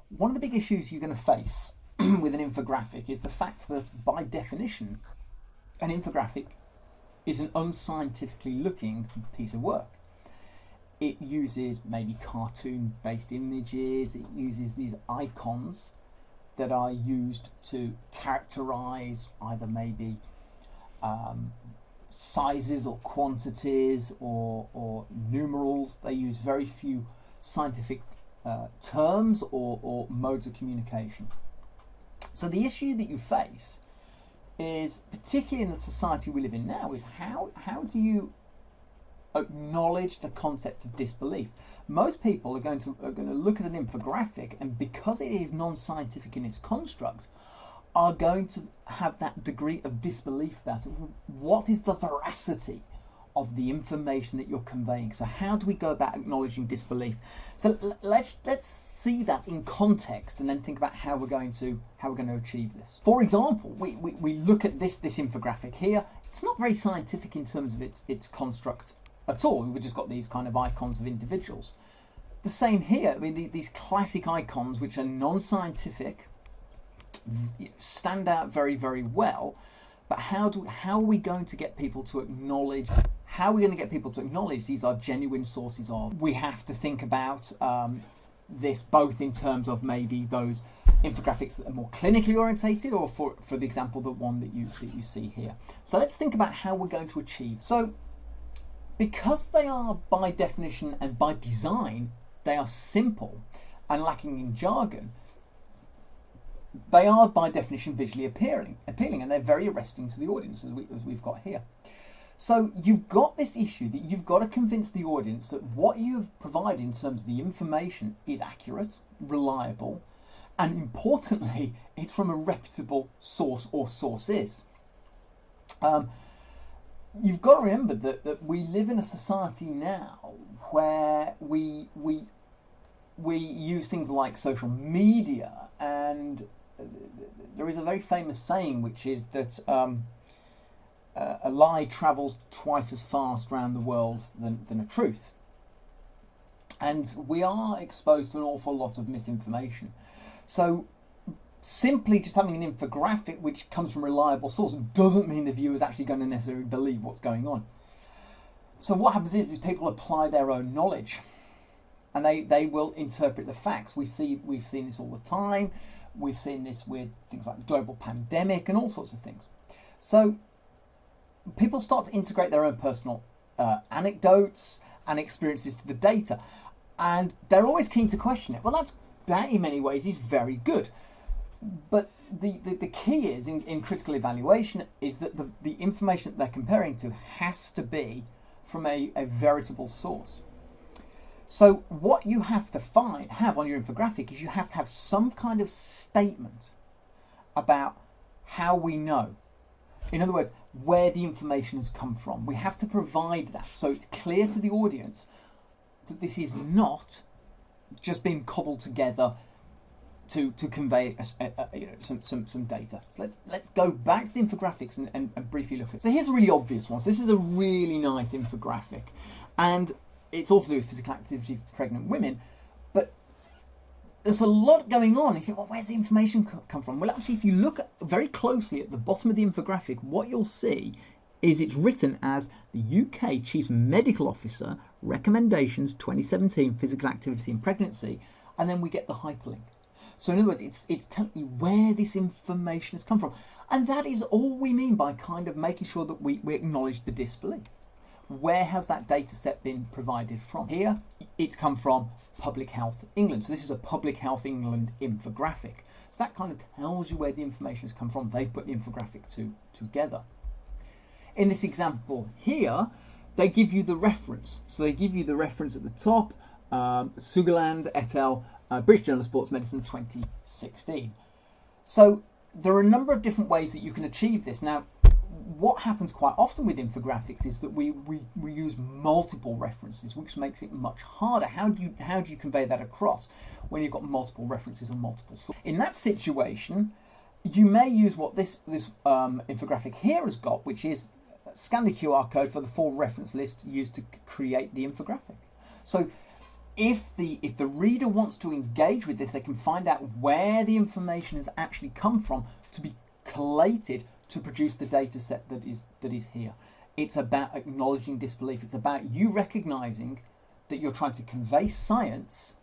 One of the big issues you're going to face with an infographic is the fact that, by definition, an infographic is an unscientifically looking piece of work. It uses maybe cartoon-based images, it uses these icons that are used to characterize either maybe sizes or quantities or numerals. They use very few scientific terms or modes of communication. So the issue that you face is, particularly in the society we live in now, is how do you acknowledge the concept of disbelief? Most people are going to look at an infographic, and because it is non-scientific in its construct, are going to have that degree of disbelief about it. What is the veracity of the information that you're conveying? So how do we go about acknowledging disbelief? So let's see that in context, and then think about how we're going to achieve this. For example, we look at this infographic here. It's not very scientific in terms of its construct at all. We've just got these kind of icons of individuals. The same here. I mean, these classic icons, which are non-scientific, stand out very, very well. But how are we going to get people to acknowledge? How are we going to get people to acknowledge these are genuine sources of? We have to think about this both in terms of maybe those infographics that are more clinically orientated, or for the example, the one that you see here. So let's think about how we're going to achieve. So because they are, by definition and by design, they are simple and lacking in jargon, they are by definition visually appealing, and they're very arresting to the audience, as we've got here. So you've got this issue that you've got to convince the audience that what you've provided in terms of the information is accurate, reliable, and importantly, it's from a reputable source or sources. You've got to remember that we live in a society now where we use things like social media, and there is a very famous saying, which is that a lie travels twice as fast around the world than a truth. And we are exposed to an awful lot of misinformation. So simply just having an infographic which comes from a reliable source doesn't mean the viewer is actually going to necessarily believe what's going on. So what happens is people apply their own knowledge, and they will interpret the facts. We've seen this all the time. We've seen this with things like the global pandemic and all sorts of things. So people start to integrate their own personal anecdotes and experiences to the data, and they're always keen to question it. Well, that in many ways is very good. But the key is in critical evaluation is that the information that they're comparing to has to be from a veritable source. So what you have to have on your infographic is you have to have some kind of statement about how we know. In other words, where the information has come from. We have to provide that so it's clear to the audience that this is not just being cobbled together to convey some data. So let's go back to the infographics and briefly look at it. So here's a really obvious one. So this is a really nice infographic, and it's all to do with physical activity for pregnant women, but there's a lot going on. You think, well, where's the information come from? Well, actually, if you look very closely at the bottom of the infographic, what you'll see is it's written as the UK Chief Medical Officer Recommendations 2017 Physical Activity in Pregnancy, and then we get the hyperlink. So in other words, it's telling you where this information has come from. And that is all we mean by kind of making sure that we acknowledge the disbelief. Where has that data set been provided from? Here, it's come from Public Health England. So this is a Public Health England infographic. So that kind of tells you where the information has come from. They've put the infographic together. In this example here, they give you the reference. So they give you the reference at the top, Sugaland et al., British Journal of Sports Medicine 2016. So there are a number of different ways that you can achieve this. Now, what happens quite often with infographics is that we use multiple references, which makes it much harder. How do you convey that across when you've got multiple references and multiple sources? In that situation, you may use what this infographic here has got, which is scan the QR code for the full reference list used to create the infographic. So if the reader wants to engage with this, they can find out where the information has actually come from to be collated to produce the data set that is here. It's about acknowledging disbelief. It's about you recognizing that you're trying to convey science,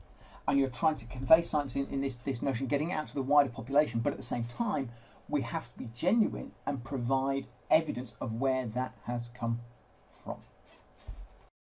and you're trying to convey science in this notion, getting it out to the wider population, but at the same time, we have to be genuine and provide evidence of where that has come